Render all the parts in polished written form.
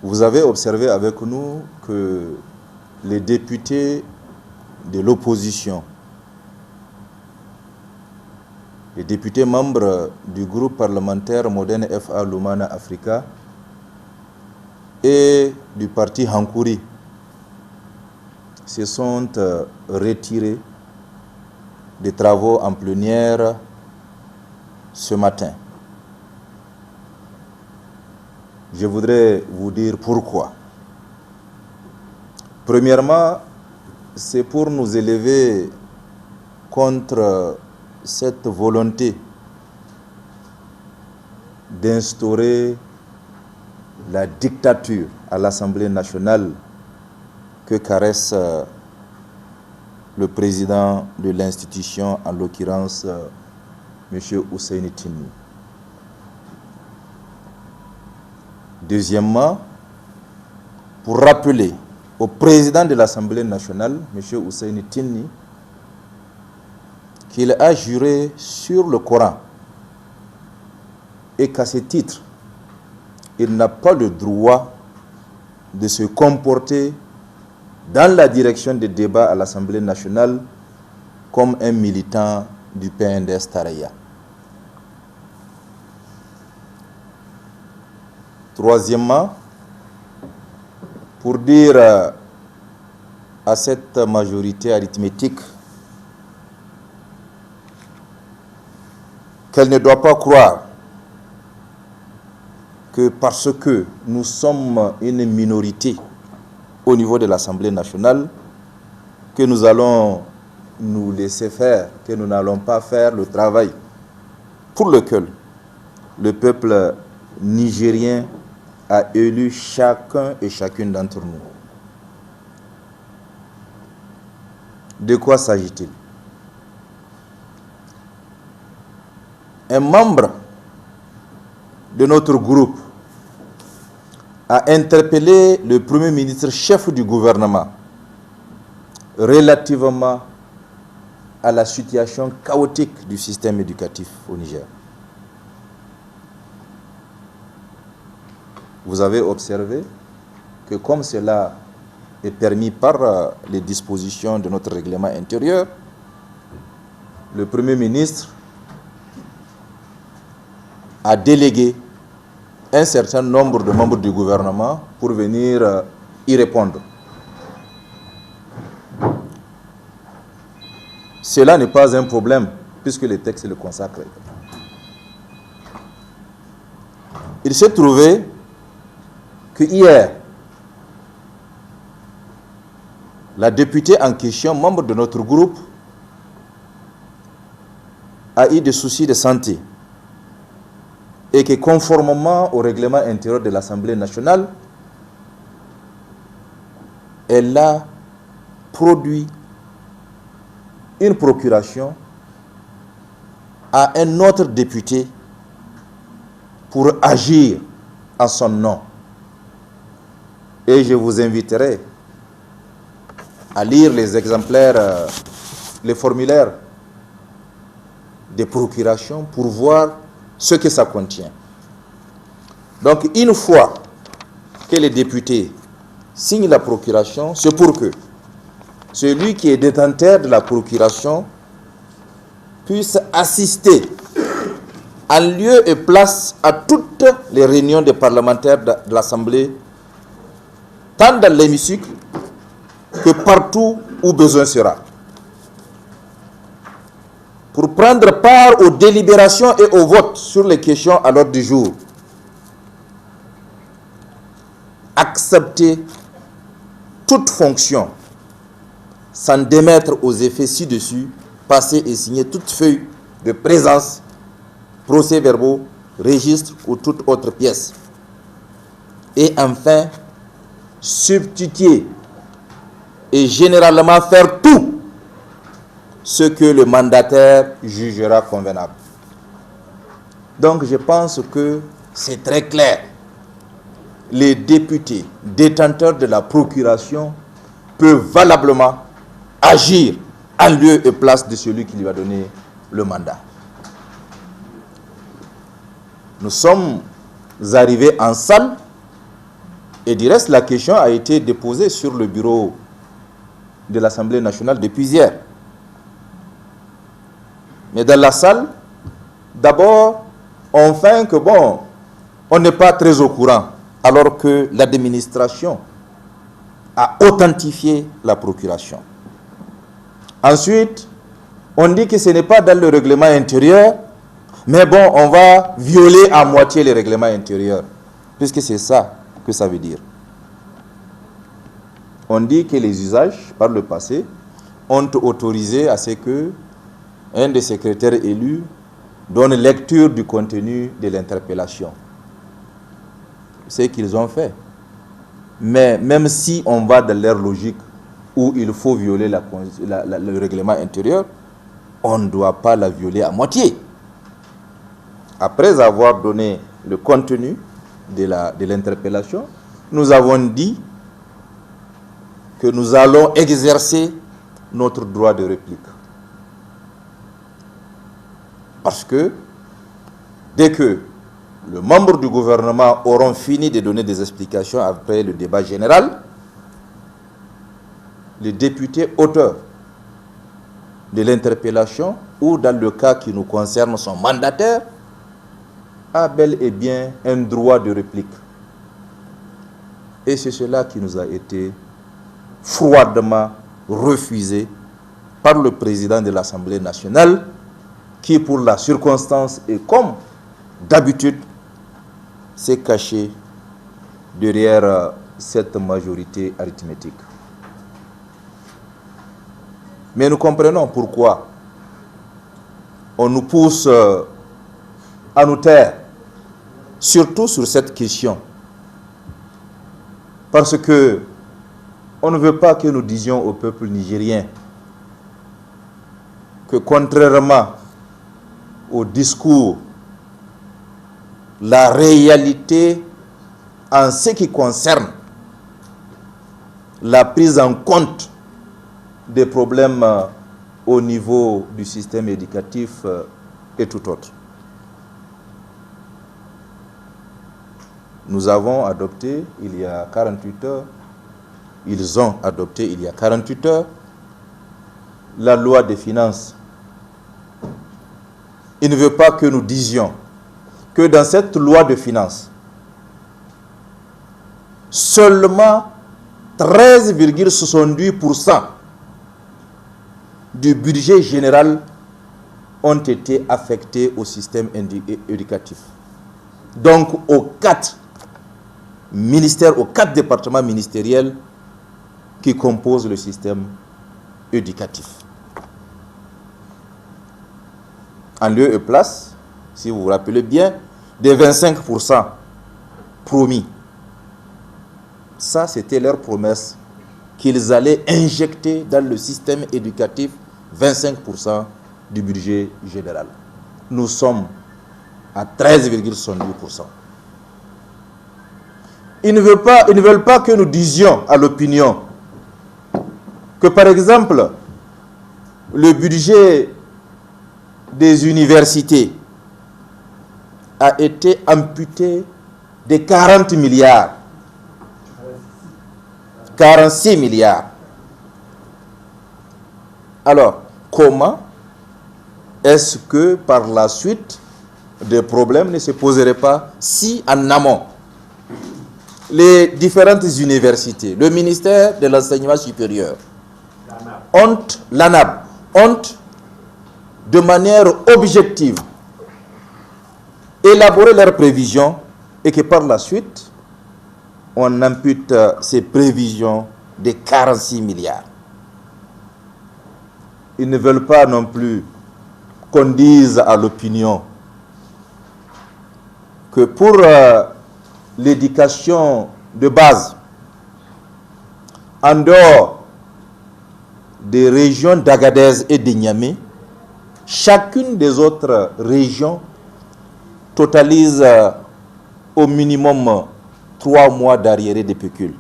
Vous avez observé avec nous que les députés de l'opposition, les députés membres du groupe parlementaire Modène FA Lumana Africa et du parti Hankouri se sont retirés des travaux en plénière ce matin. Je voudrais vous dire pourquoi. Premièrement, c'est pour nous élever contre cette volonté d'instaurer la dictature à l'Assemblée nationale que caresse le président de l'institution, en l'occurrence M. Husseini Tinni. Deuxièmement, pour rappeler au président de l'Assemblée nationale, M. Husseini Tinni, qu'il a juré sur le Coran et qu'à ce titre, il n'a pas le droit de se comporter dans la direction des débats à l'Assemblée nationale comme un militant du PNDS Taraya. Troisièmement, pour dire à cette majorité arithmétique qu'elle ne doit pas croire que parce que nous sommes une minorité au niveau de l'Assemblée nationale, que nous allons nous laisser faire, que nous n'allons pas faire le travail pour lequel le peuple nigérien a élu chacun et chacune d'entre nous. De quoi s'agit-il? Un membre de notre groupe a interpellé le Premier ministre chef du gouvernement relativement à la situation chaotique du système éducatif au Niger. Vous avez observé que comme cela est permis par les dispositions de notre règlement intérieur, le Premier ministre a délégué un certain nombre de membres du gouvernement pour venir y répondre. Cela n'est pas un problème puisque le texte le consacre. Il s'est trouvé que hier, la députée en question, membre de notre groupe, a eu des soucis de santé et que conformément au règlement intérieur de l'Assemblée nationale, elle a produit une procuration à un autre député pour agir en son nom. Et je vous inviterai à lire les exemplaires, les formulaires de procuration pour voir ce que ça contient. Donc, une fois que les députés signent la procuration, c'est pour que celui qui est détenteur de la procuration puisse assister en lieu et place à toutes les réunions des parlementaires de l'Assemblée, tant dans l'hémicycle que partout où besoin sera, pour prendre part aux délibérations et aux votes sur les questions à l'ordre du jour. Accepter toute fonction sans démettre aux effets ci-dessus, passer et signer toute feuille de présence, procès-verbaux, registres ou toute autre pièce. Et enfin, substituer et généralement faire tout ce que le mandataire jugera convenable. Donc je pense que c'est très clair. Les députés détenteurs de la procuration peuvent valablement agir en lieu et place de celui qui lui a donné le mandat. Nous sommes arrivés en salle Et du reste, la question a été déposée sur le bureau de l'Assemblée nationale depuis hier. Mais dans la salle, d'abord, on feint que bon, on n'est pas très au courant, alors que l'administration a authentifié la procuration. Ensuite, on dit que ce n'est pas dans le règlement intérieur, mais bon, on va violer à moitié le règlement intérieur, puisque c'est ça que ça veut dire. On dit que les usages, par le passé, ont autorisé à ce que un des secrétaires élus donne lecture du contenu de l'interpellation. C'est ce qu'ils ont fait. Mais même si on va dans leur logique où il faut violer le règlement intérieur, on ne doit pas la violer à moitié. Après avoir donné le contenu de l'interpellation, nous avons dit que nous allons exercer notre droit de réplique. Parce que dès que les membres du gouvernement auront fini de donner des explications après le débat général, les députés auteurs de l'interpellation, ou dans le cas qui nous concerne son mandataire, a bel et bien un droit de réplique. Et c'est cela qui nous a été froidement refusé par le président de l'Assemblée nationale, qui pour la circonstance et comme d'habitude s'est caché derrière cette majorité arithmétique. Mais nous comprenons pourquoi on nous pousse à nous taire, surtout sur cette question. Parce que on ne veut pas que nous disions au peuple nigérien que contrairement au discours, la réalité en ce qui concerne la prise en compte des problèmes au niveau du système éducatif et tout autre. Nous avons adopté il y a 48 heures, ils ont adopté il y a 48 heures la loi des finances. Il ne veut pas que nous disions que dans cette loi de finances, seulement 13,78% du budget général ont été affectés au système éducatif. Donc aux 4 ministères, aux 4 départements ministériels qui composent le système éducatif. En lieu et place, si vous vous rappelez bien, des 25% promis. Ça, c'était leur promesse qu'ils allaient injecter dans le système éducatif 25% du budget général. Nous sommes à 13,78%. Ils ne veulent pas que nous disions à l'opinion que, par exemple, le budget des universités a été amputé de 40 milliards. 46 milliards. Alors, comment est-ce que par la suite des problèmes ne se poseraient pas si en amont les différentes universités, le ministère de l'enseignement supérieur, l'ANAB, ont de manière objective élaboré leurs prévisions et que par la suite on ampute ces prévisions de 46 milliards. Ils ne veulent pas non plus qu'on dise à l'opinion que pour l'éducation de base, en dehors des régions d'Agadez et de Niamey, chacune des autres régions totalise au minimum 3 mois d'arriérés de pécule.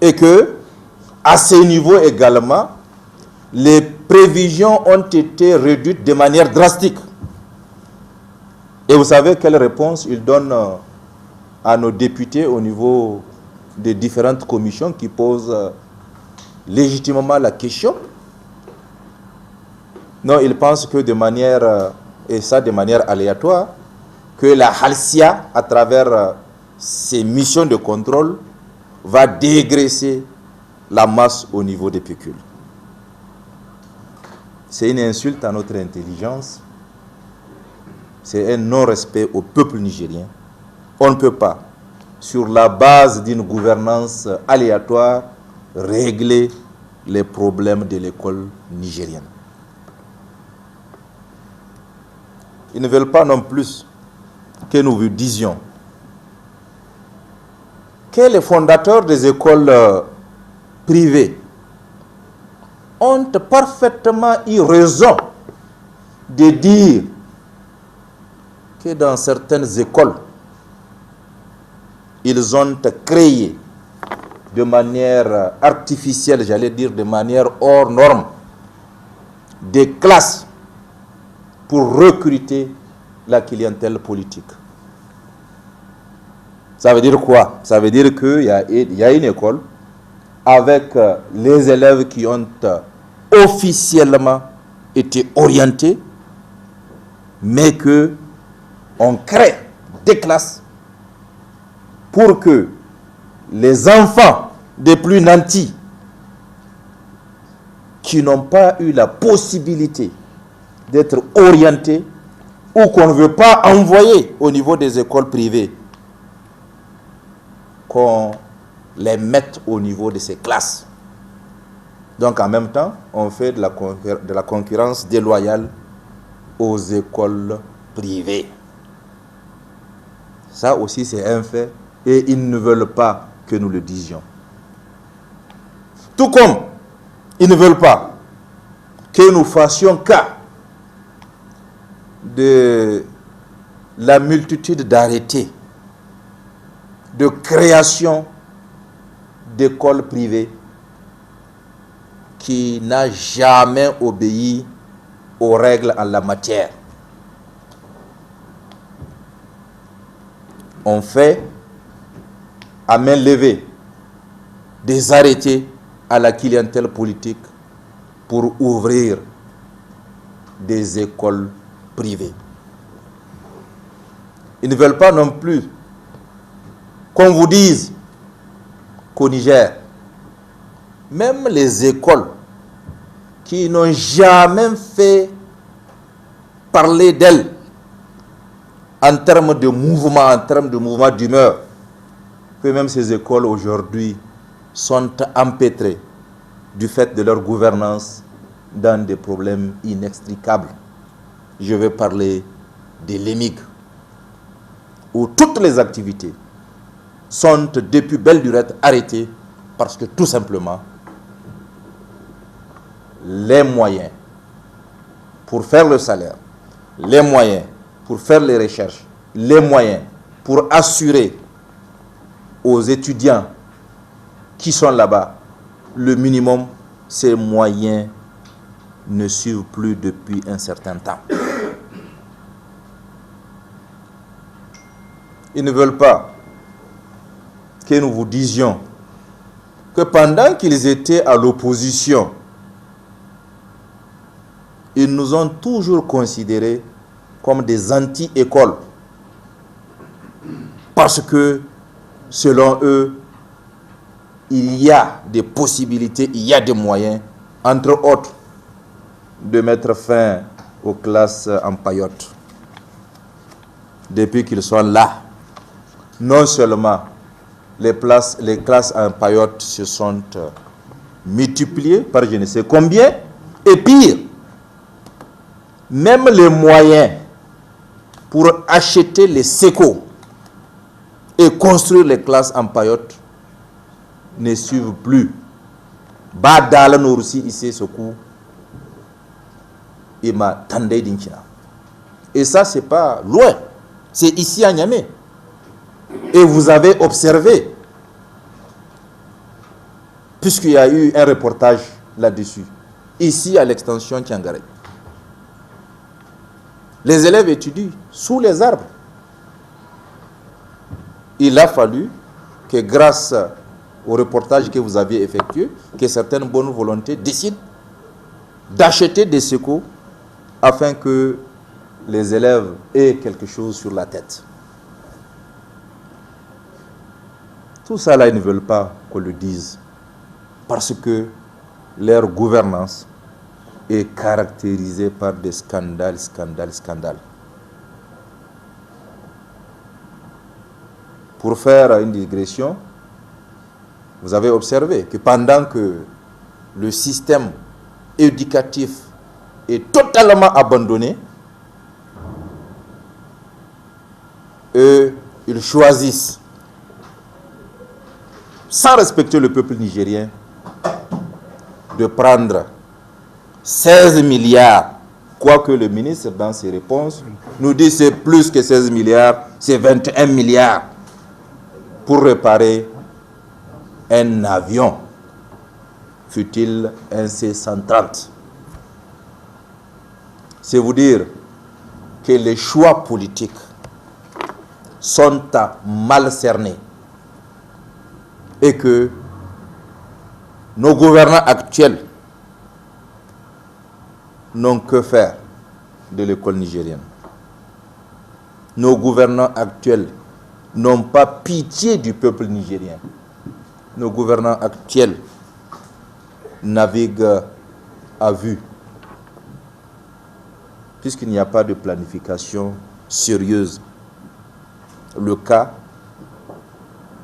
Et que, à ce niveau également, les prévisions ont été réduites de manière drastique. Et vous savez quelle réponse il donne à nos députés au niveau des différentes commissions qui posent légitimement la question? Non, il pense que de manière, et ça de manière aléatoire, que la Halcia, à travers ses missions de contrôle, va dégraisser la masse au niveau des pécules. C'est une insulte à notre intelligence. C'est un non-respect au peuple nigérien. On ne peut pas, sur la base d'une gouvernance aléatoire, régler les problèmes de l'école nigérienne. Ils ne veulent pas non plus que nous vous disions que les fondateurs des écoles privées ont parfaitement eu raison de dire que dans certaines écoles, ils ont créé de manière artificielle, j'allais dire de manière hors norme, des classes pour recruter la clientèle politique. Ça veut dire quoi? Ça veut dire qu'il y a une école avec les élèves qui ont officiellement été orientés, mais que on crée des classes pour que les enfants des plus nantis qui n'ont pas eu la possibilité d'être orientés ou qu'on ne veut pas envoyer au niveau des écoles privées, qu'on les mette au niveau de ces classes. Donc en même temps, on fait de la concurrence déloyale aux écoles privées. Ça aussi c'est un fait et ils ne veulent pas que nous le disions. Tout comme ils ne veulent pas que nous fassions cas de la multitude d'arrêtés de création d'écoles privées qui n'a jamais obéi aux règles en la matière. On fait à main levée des arrêtés à la clientèle politique pour ouvrir des écoles privées. Ils ne veulent pas non plus qu'on vous dise qu'au Niger, même les écoles qui n'ont jamais fait parler d'elles en termes de mouvement d'humeur, que même ces écoles aujourd'hui sont empêtrées du fait de leur gouvernance dans des problèmes inextricables. Je vais parler de l'EMIG, où toutes les activités sont depuis belle lurette arrêtées parce que tout simplement les moyens pour faire le salaire, les moyens pour faire les recherches, les moyens pour assurer aux étudiants qui sont là-bas le minimum, ces moyens ne suivent plus depuis un certain temps. Ils ne veulent pas que nous vous disions que pendant qu'ils étaient à l'opposition, ils nous ont toujours considérés comme des anti-écoles. Parce que, selon eux, il y a des possibilités, il y a des moyens, entre autres, de mettre fin aux classes en paillotte. Depuis qu'ils sont là, non seulement les classes en paillotte se sont multipliées par je ne sais combien, et pire, même les moyens pour acheter les sécos et construire les classes en paillotte ne suivent plus. Badala Noursi ici ce coup, il m'a tendé d'inchina. Et ça, c'est pas loin. C'est ici à Niamey. Et vous avez observé, puisqu'il y a eu un reportage là-dessus, ici à l'extension Tiangaré. Les élèves étudient sous les arbres. Il a fallu que grâce au reportage que vous aviez effectué, que certaines bonnes volontés décident d'acheter des secours afin que les élèves aient quelque chose sur la tête. Tout ça là, ils ne veulent pas qu'on le dise parce que leur gouvernance est caractérisée par des scandales. Pour faire une digression, vous avez observé que pendant que le système éducatif est totalement abandonné, eux, ils choisissent, sans respecter le peuple nigérien, de prendre 16 milliards, quoique le ministre, dans ses réponses, nous dit que c'est plus que 16 milliards, c'est 21 milliards pour réparer un avion, fut-il un C-130. C'est vous dire que les choix politiques sont à mal cerner et que nos gouvernants actuels n'ont que faire de l'école nigérienne. Nos gouvernants actuels n'ont pas pitié du peuple nigérien. Nos gouvernants actuels naviguent à vue, puisqu'il n'y a pas de planification sérieuse. Le cas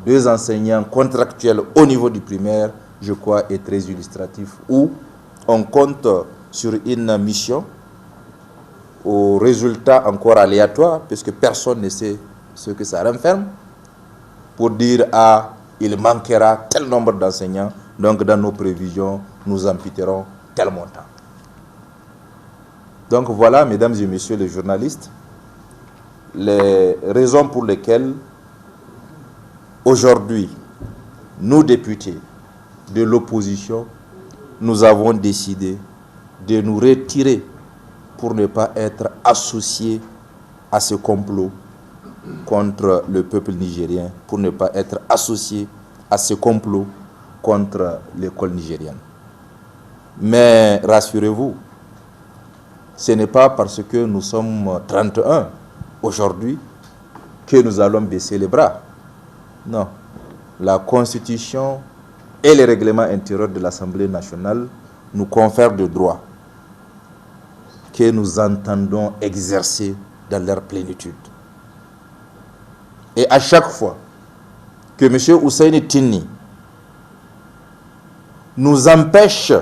des enseignants contractuels au niveau du primaire, je crois, est très illustratif, où on compte sur une mission aux résultats encore aléatoires, puisque personne ne sait ce que ça renferme, pour dire il manquera tel nombre d'enseignants, donc dans nos prévisions, nous amputerons tel montant. Donc voilà, mesdames et messieurs les journalistes, les raisons pour lesquelles aujourd'hui, nous députés de l'opposition, nous avons décidé de nous retirer pour ne pas être associés à ce complot contre le peuple nigérien, pour ne pas être associés à ce complot contre l'école nigérienne. Mais rassurez-vous, ce n'est pas parce que nous sommes 31 aujourd'hui que nous allons baisser les bras. Non. La Constitution et les règlements intérieurs de l'Assemblée nationale nous confèrent des droits que nous entendons exercer dans leur plénitude. Et à chaque fois que M. Hussein Tinni nous empêche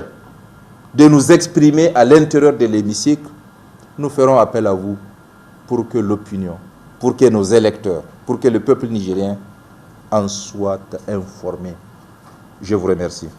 de nous exprimer à l'intérieur de l'hémicycle, nous ferons appel à vous pour que l'opinion, pour que nos électeurs, pour que le peuple nigérien en soit informé. Je vous remercie.